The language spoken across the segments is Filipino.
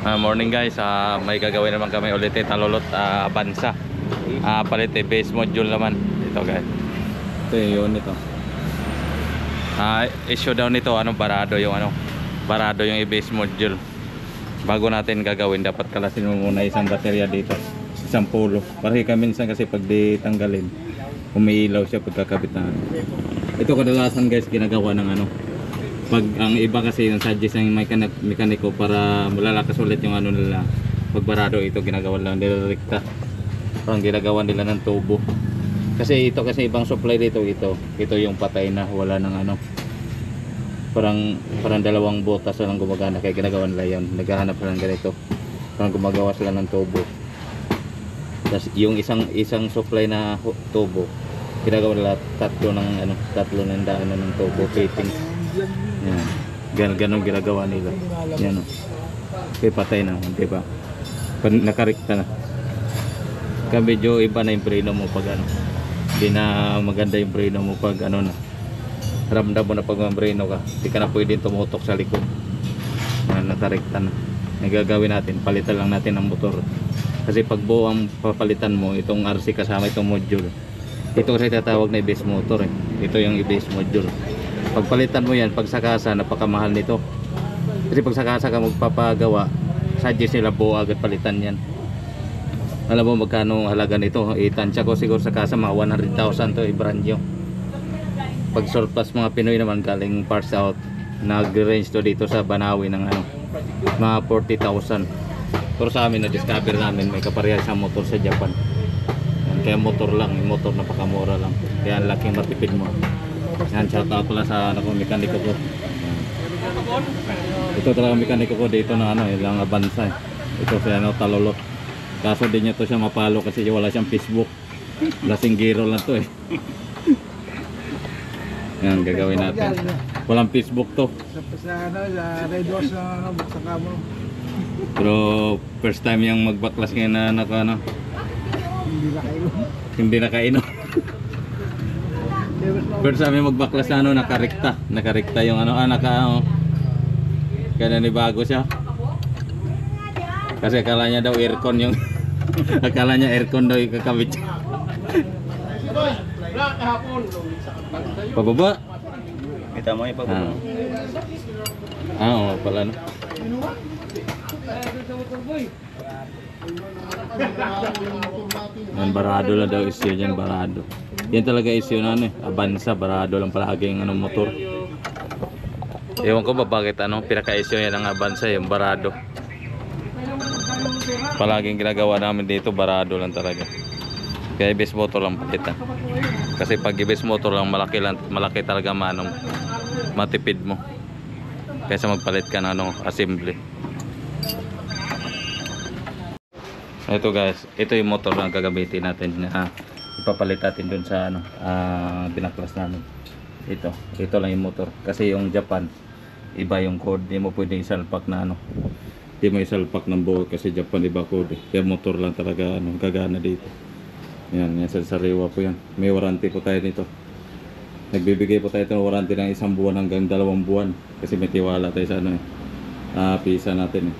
Morning guys, may gagawin naman kami ulit talulot bansa. Palit base module naman ito guys. Ito yung unit issue daw nito barado yung barado yung i-base module. Bago natin gagawin dapat kalasin mo muna isang baterya dito, isang pulo. Para minsan kasi pag ditanggalin umiilaw siya pagkakabit na ito kadalasan guys ginagawa ng pag ang iba kasi yung suggest ng mekaniko para malalakas ulit yung nila pagbarado, ito ginagawa lang nila rekta, parang ginagawa nila ng tubo kasi ito kasi ibang supply dito, ito yung patay na wala ng parang dalawang butas lang gumagana kaya ginagawa nila yun, naghahanap sila ng ganito, parang gumagawa sila ng tubo. Tapos yung isang supply na tubo ginagawa nila tatlo ng daanan ng tubo fitting. Yan, ganun ginagawa nila. Yan okay, patay na, di ba? Nakarikta na. Kaya medyo iba na yung preno mo pag hindi na maganda yung preno mo pag na. Ramdam mo na pag mambreno ka, hindi ka na pwedeng tumutok sa likod. Yan, nakarikta na. Nagagawin natin, palitan lang natin ang motor. Kasi pag buo ang papalitan mo, itong RC kasama itong module. Ito kasi tatawag na i-base motor Ito yung i-base module. Pagpalitan mo yan, pagsakasa, napakamahal nito. Kasi pagsakasa ka magpapagawa, suggest nila buo agad palitan yan. Alam mo magkano halaga nito? Itansya ko siguro sa kasa mga 100,000 to i-brand nyo. Pag surplus mga Pinoy naman galing parts out, nag-range to dito sa Banawi ng mga 40,000. Pero sa amin na-discover namin may kaparehas sa motor sa Japan. Kaya motor lang, motor napakamura lang. Kaya ang laking matipid mo. Yan, shout out pala sa mekaniko ko. Ito talaga mekaniko ko dito na ilang bansa Ito sa talulot. Kaso din niya to siya mapalo kasi wala siyang Facebook. Lasing giro lang to Yan, gagawin natin. Walang Facebook to. Sa Red Horse na buksan ka mo. Pero first time yung magbaklas ngayon na hindi nakainom. Pero sa amin magbaklas na nakarikta yung kaya nanibago siya kasi akala niya daw aircon yung akala niya aircon daw yung kakabit pababa Kita mo yung pababa oo pala Yan, barado lang daw issue dyan, barado. Yan talaga issue na Avanza, barado lang palagi yung motor. Ewan ko ba bakit pinaka-issue yan ng Avanza, yung barado. Palaging ginagawa namin dito, barado lang talaga. Kaya i-base motor lang palitan. Kasi pag i-base motor lang, malaki talaga matipid mo. Kaysa magpalit ka ng assembly. Ito guys, ito yung motor na gagamitin natin na ipapalit natin dun sa binaklas namin. Ito lang yung motor kasi yung Japan iba yung code, hindi mo pwedeng isalpak na hindi mo isalpak ng buo kasi Japan iba code kaya motor lang talaga gagana dito. Yan sa sariwa po yan. May warranty po tayo nito. Nagbibigay po tayo ng warranty ng 1 buwan hanggang 2 buwan kasi may tiwala tayo sa pisa natin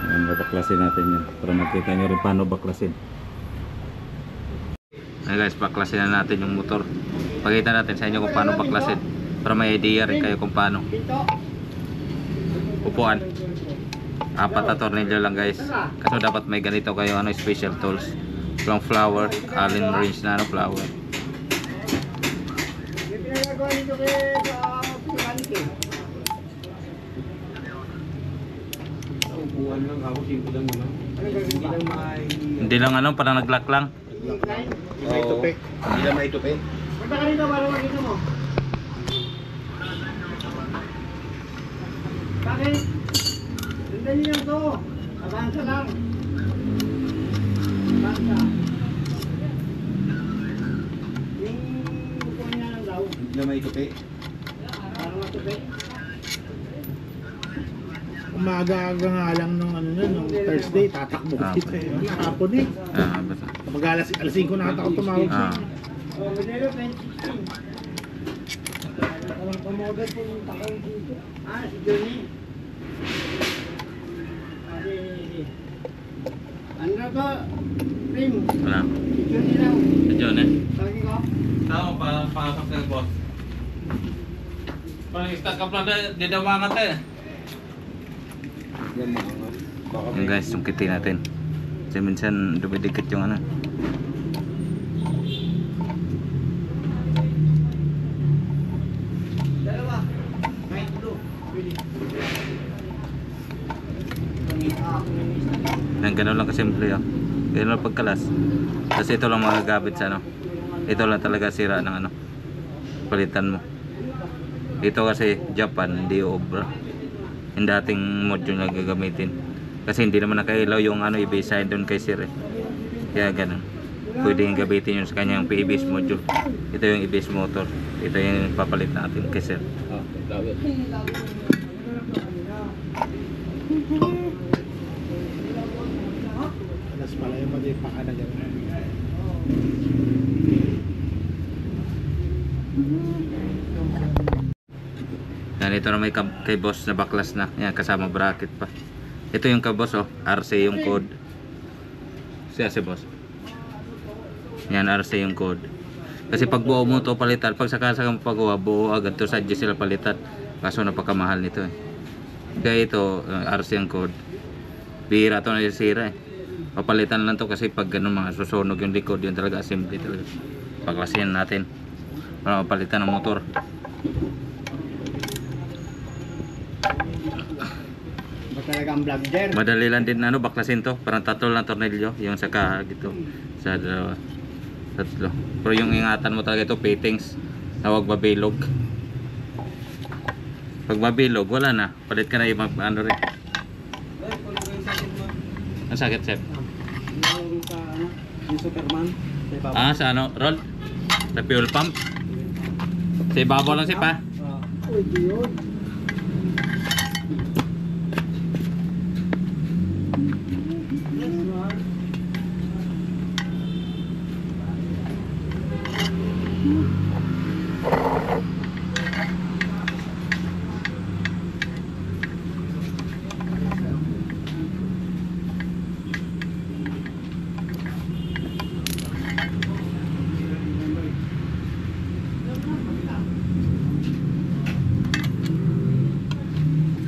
Ayan, baklasin natin yan para makita nyo rin paano baklasin. Ayan guys, baklasin na natin yung motor. Pakita natin sa inyo kung paano baklasin para may idea rin kayo kung paano. Upuan 4 na tornilyo lang guys kasi dapat may ganito kayo special tools. Long flower, allen wrench na flower. Hindi lang parang nag-lock lang. Hindi lang maitupik. Punta ka rito para makita mo. Bakit? Sundan niyo lang to. Avanza lang. Avanza. Yung upuan niya lang daw. Hindi lang maitupik. Parang matupik. Umaga-aga nga lang nung Thursday, tatakbo ko dito hapon Basta. Kapag alas 5 na ako tumawag siya. Si Johnny. Aga, Prim. Wala. Picture nila. Medyo na. Talagay ko. Tao, pasok ka boss. Pag-stack up lang tayo, di daw mga tayo. Yung guys, sungkitin natin. Kasi minsan dumidikit yung ano. Dalawa. Kahit blue. Pwede. Yan, ganun lang kasimple oh. Ganun lang pagkalas. Kasi ito lang magagamit sa ano. Ito lang talaga sira ng ano. Palitan mo. Ito kasi Japan, hindi obra. Yung dating module na gagamitin. Kasi hindi naman nakailaw yung ano i-base doon kay sir eh. Kaya ganun. Pwede yung gamitin yun sa kanyang PBS module. Ito yung i-base motor. Ito yung papalit natin kay sir. Alas pala yung mag-ipaka na gano'n. Yan, ito na may kay boss na baklas na. Yan, kasama bracket pa. Ito yung boss oh, RC yung code. Siya si boss. Yan, RC yung code. Kasi pag buo mo to palitan, pag sakasa kang pagawa, buo agad to sa sila palitan. Kaso napakamahal nito eh. Kaya ito, RC yung code. Bihira to na sira eh. Papalitan lang to kasi pag ganun mga susunog yung likod, yun talaga assembly talaga. Paklasin natin. Para mapalitan ng motor. Ba talaga ang vlog there? Madali lang din ano baklasin to, parang tatlo lang tornilyo, yung saka dito sa dalawa. Tatlo. Pero yung ingatan mo talaga ito fittings, na huwag mabilog. Pag mabilog, wala na. Palit ka na yung ano rin. Ang sakit, Sep? Yung sa ano, yung Superman. Ah, sa ano, roll? Sa fuel pump? Sa ibabaw lang, Sep, ha? Uy, di yun.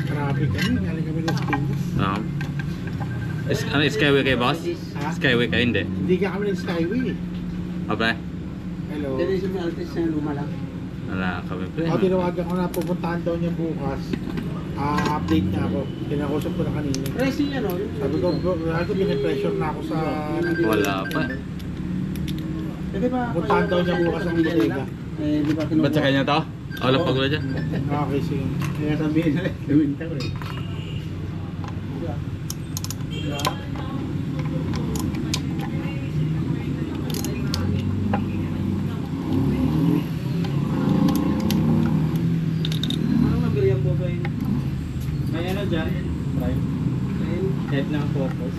Traffic kami, galing kami Las Piñas. Oo. Ano, Skyway kayo, boss? Ha? Skyway kayo, hindi? Hindi ka kami nag-skyway. Okay. Hello. Diretso na Altes na luma lang. Wala kami, pre. Ako tinawagan ko na, pupuntahan daw niya bukas. Update niya ako. Kinakusap ko na kanina. Racing ano? Sabi ko, bro, pinipressure na ako sa... Wala pa. Pwede ba? Puntahan daw niya bukas ang bodega. Eh, di ba kinuha? Ba't sa kanya to? Wala pa gulo dyan. Okay, sige. Kaya sabihin na gawin ko eh. Anong nabili ang buka yun? May ano dyan? Prime. Head ng focus.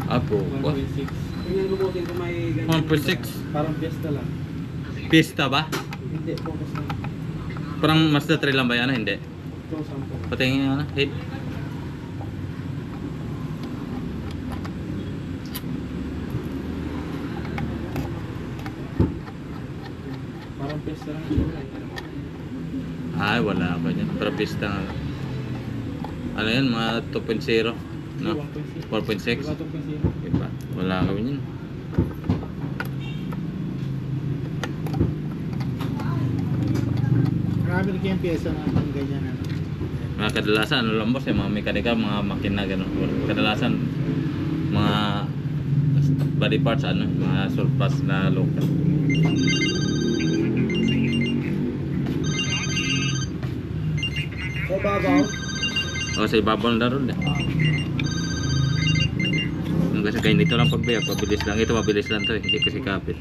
Apo. 1.6. Tingnan ko butin kung may ganyan. 1.6. Parang Fiesta lang. Pista ba? Hindi, focus lang. Parang Mazda 3 lang ba yan? Hindi. Ito, sampo. Patingin yung ano, head. Parang Fiesta lang. Ay, wala ako dyan. Pero pista nga. Ano yan, mga 2.0? No? 4.6? 4.0. Iba. Wala kami yun. Marami rin kayong pyesa na pang ganyan. Ano. Mga kadalasan, ano lang boss, yung mga mekanika, mga makina, gano'n. Kadalasan, mga body parts, ano, mga surplus na local. O, babaw. O, sa ibabaw na ron eh. Yung kasi kayo nito lang pagbiyak, mabilis lang. Ito mabilis lang to eh, hindi kasi kapit.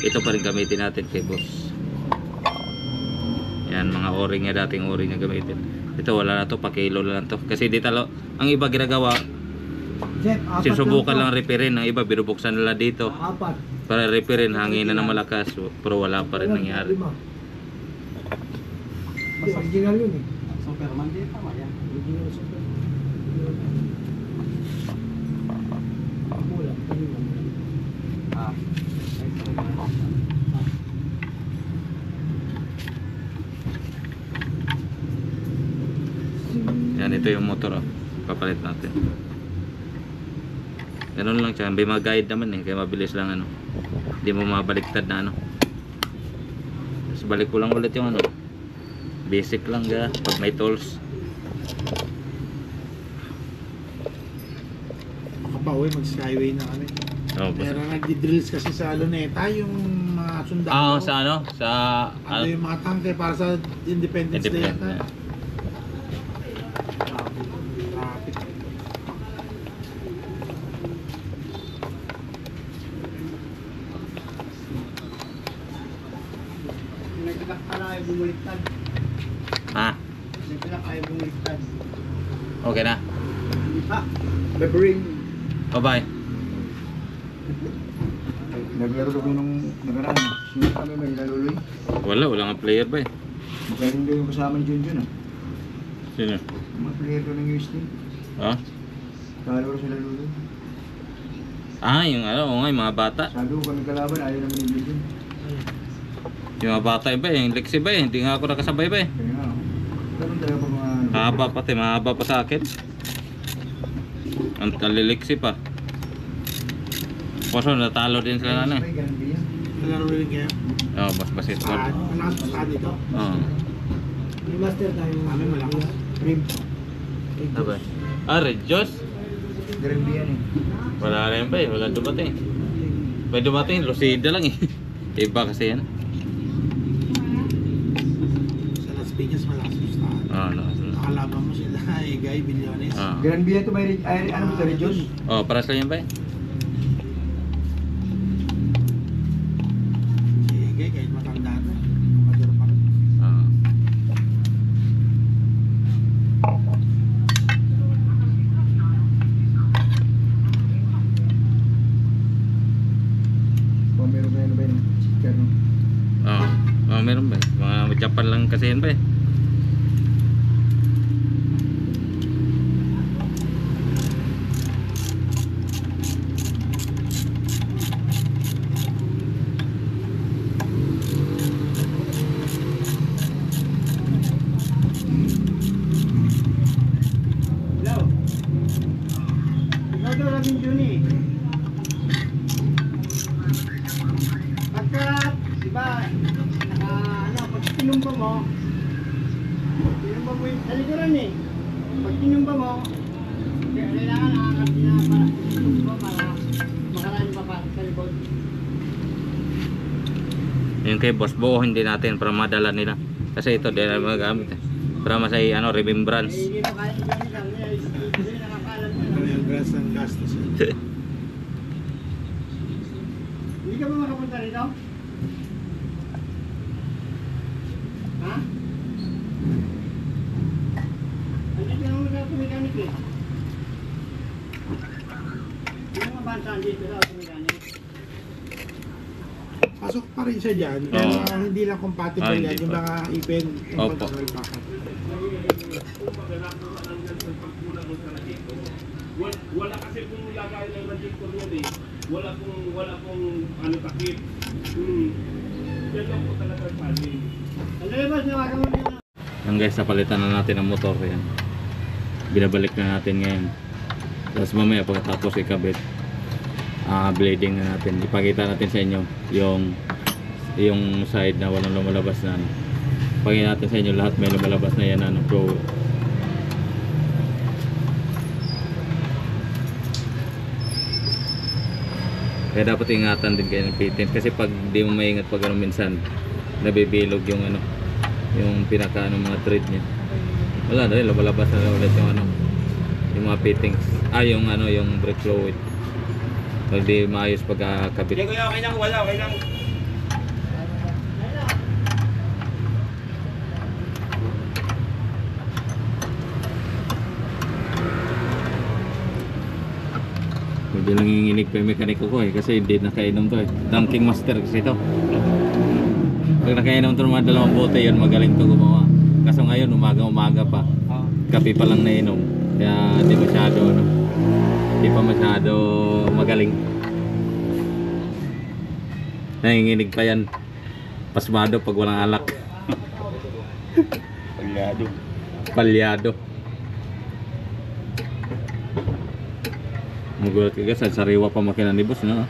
Ito pa rin gamitin natin kay boss. Yan, mga o-ring niya, dating o-ring niya gamitin. Ito wala na to, pakilo lang to. Kasi di talo, ang iba ginagawa, Jeff, apat sinusubukan to. lang repairin. Ang iba binubuksan nila dito Apat. para repairin, hangin na ng malakas, pero wala pa rin nangyari. Mas original yun eh. Superman din, tama yan. Original Superman. Yan, ito yung motor, oh. Papalit natin. Ganun lang siya. May mga guide naman eh. Kaya mabilis lang ano. Hindi mo mabaliktad na ano. Tapos balik ko lang ulit yung ano. Basic lang ga. Pag may tools. Makapauwi, mag-skyway na kami. Oh, Pero nagdi-drills kasi sa Luneta yung mga sundalo. ah, sa ano? Sa Ano yung mga tangke para sa Independence Day Independent. yata. Traffic. Nagkilak ka na ay bumuliktad. Ah, Nagkilak ay bumuliktad. okay na. Ha? Bebring. Bye-bye. Naglaro ko nung nakaraan. Sino kami may laluloy? Wala nga player ba eh. Magaling daw yung kasama ni Junjun ah. Sino? Yung mga player doon ng USD. Ah? Kalaro sa laluloy. Ah, yung ano, oo nga, yung mga bata. Sabi ko kami kalaban, ayaw naman ni Junjun. Yung mga bata ba eh, yung Lexi ba eh. Hindi nga ako nakasabay ba eh. Kaya nga. Ganun talaga pa mga ano. Mahaba pati, mahaba pa sa akin. Ang taliliksi pa. Kaso natalo din sila na May ganun din yan. Nalaro rin kayo. Oh, mas basketball. Malakas pa dito. Oo. May master tayo. Kami malakas. Rim. Ano ah, Red Joss? Ganun din yan eh. Wala rin ba eh, wala dumating. May dumating, Lucida lang eh. Iba kasi yan. Sa Las Piñas malakas yung staan. Oo, no. Nakalaban mo sila, Guy Billones. Oo. Ganun din yan ito may ano mo sa Rejos? Oh, para sa yan ba eh? Si Guy, kahit matanda na. Maduro pa rin. Oo. Kung meron kayo ano ba yun? Chicken no? Oo. Oh, meron ba eh? Mga Japan lang kasi yan ba eh? Hello. Ikaw daw Robin Juni. Pagka, diba, pag tinumba mo yung sa likuran eh. Pag tinumba mo, kailangan nakakapit na para tinumba para makaraan pa sa likod. Yung kay Boss Bo, hindi natin para madala nila. Kasi ito, di na magamit eh. Para masay ano, remembrance. Eh, hindi mo kaya ganyan lang. Hindi nakakalam mo. Ano yung gas ng gastos yun. Hindi ka ba makapunta rito? Ha? Andito naman na tumikanik eh. Yung mga banta andito na tumikanik. Pasok pa rin siya dyan, pero Oo. hindi lang compatible Ah, yan. hindi Yung pa. mga ipin, yung Opo. pag-roll packet. Wala kasi kung lagay ng radiator yan eh. Wala kung ano takip. Yan lang po talaga ang panin. Ano yung boss, nawagan mo na yun. Yan guys, napalitan na natin ang motor yan. Binabalik na natin ngayon. Tapos mamaya pagkatapos ikabit, blading na natin. Ipakita natin sa inyo yung side na walang lumalabas na ano. Ipakita natin sa inyo lahat may lumalabas na yan ano, pro. Kaya dapat ingatan din kayo ng pitin kasi pag di mo maingat pag ano minsan nabibilog yung ano, yung pinaka ano, mga thread niya. Wala na rin, lumalabas na ulit yung ano, yung mga fittings, yung ano, yung brake fluid. Pag di maayos pagkakabit. Hindi kuya, okay lang, wala, okay lang. Medyo nanginginig pa yung mekaniko ko eh kasi hindi nakainom to eh. Dunking master kasi ito. Pag nakainom to ng mga dalawang bote yun, magaling to gumawa. Kaso ngayon umaga pa. Kape pa lang nainom. Kaya hindi masyado ano. Hindi pa masyado magaling. Nanginginig pa yan. Pasmado pag walang alak. Palyado. Palyado. Magulat ka kasi sariwa pa makina ni boss, no?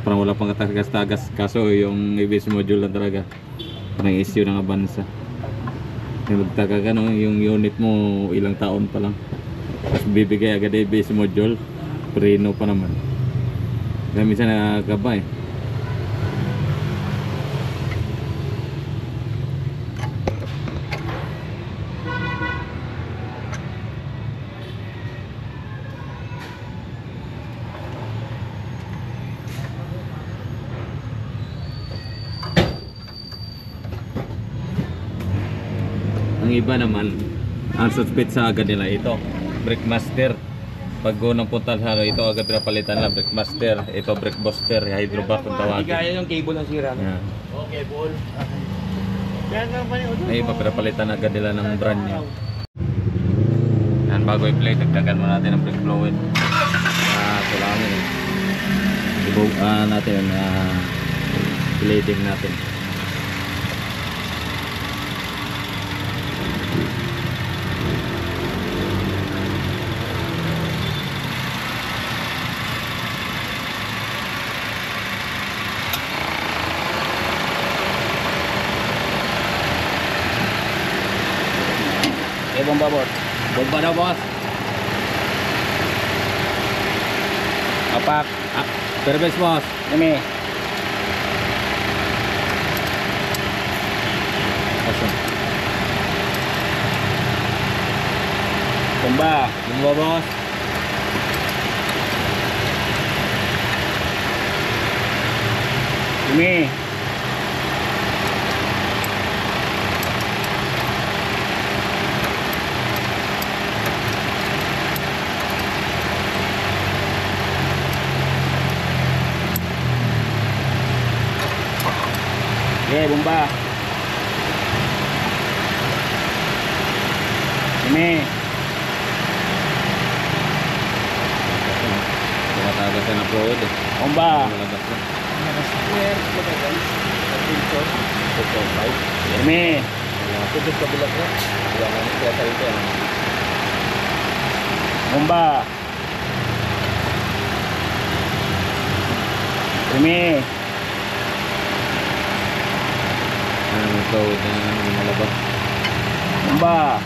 Parang wala pang katagas-tagas, kaso yung ABS module lang talaga. Parang issue ng Avanza. Nagtaka ka, no? Yung unit mo ilang taon pa lang. Tapos bibigay agad ABS module, preno pa naman. Kaya minsan nakakaba eh. Ang iba naman, ang suspect sa agad nila ito, brake master. Pag unang punta sa ito agad pinapalitan lang, brake master. Ito brake booster, hydrovac kung tawagin. Gaya yung cable ng sira. Yan. Okay, ball. Kaya nga ba yung Ay iba pinapalitan agad nila ng brand new. Yan, bago i-play, dagdagan mo natin ang brake fluid. Kulangin eh. Ibog natin, blading natin. Bomba boss. Bomba daw boss. Apak. Service boss. Ini. Kosong. Bomba. Bomba boss. Ini. Oke, bomba. Ini. Tumatagas na fluid eh. Bomba. Malabas na. Ini. Tutup kabilang na. Jangan kelihatan itu ya. Bomba. Ini. Fluid na malabas. Bomba.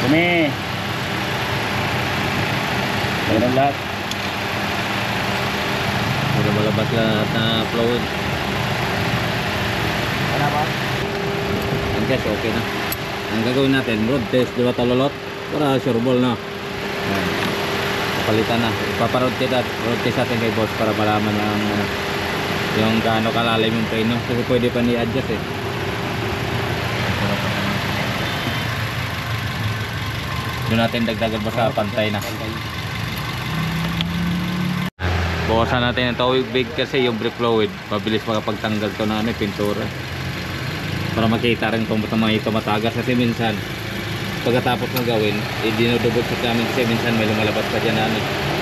Ini. Meron lahat. Sudah malabas lahat na fluid. Ano ba? Ang gas okay na. Ang gagawin natin, road test, di ba talolot? Para sure ball na. Yan. Papalitan na. Ipaparod road test natin kay boss para malaman yung gaano kalalim yung preno. Kasi pwede pa ni-adjust eh. Doon natin dagdagan pa sa pantay na. Bukasan natin ang tubig kasi yung brake fluid. Mabilis makapagtanggal to na pintura. Para makita rin kung mga ito matagas. Kasi minsan, pagkatapos na gawin, dinudubog sa namin kasi minsan may lumalabas pa dyan na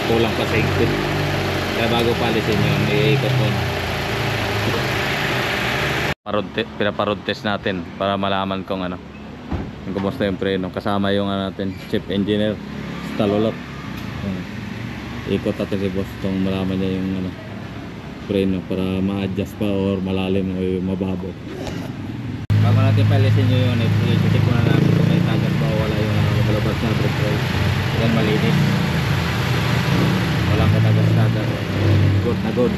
kulang pa sa ikot. Kaya bago palisin yun, iikot mo na. Pinaparod test natin para malaman kung kung kumusta yung preno. Kasama yung natin chief engineer sa talolot. Ikot natin si boss kung malaman niya yung preno para ma-adjust pa or malalim o mababaw. Bago natin palisin yung unit, i-check ko na namin kung may tagas ba o wala yung lumalabas na brake fluid. Yan malinis. Walang katagas-tagas. Good na good.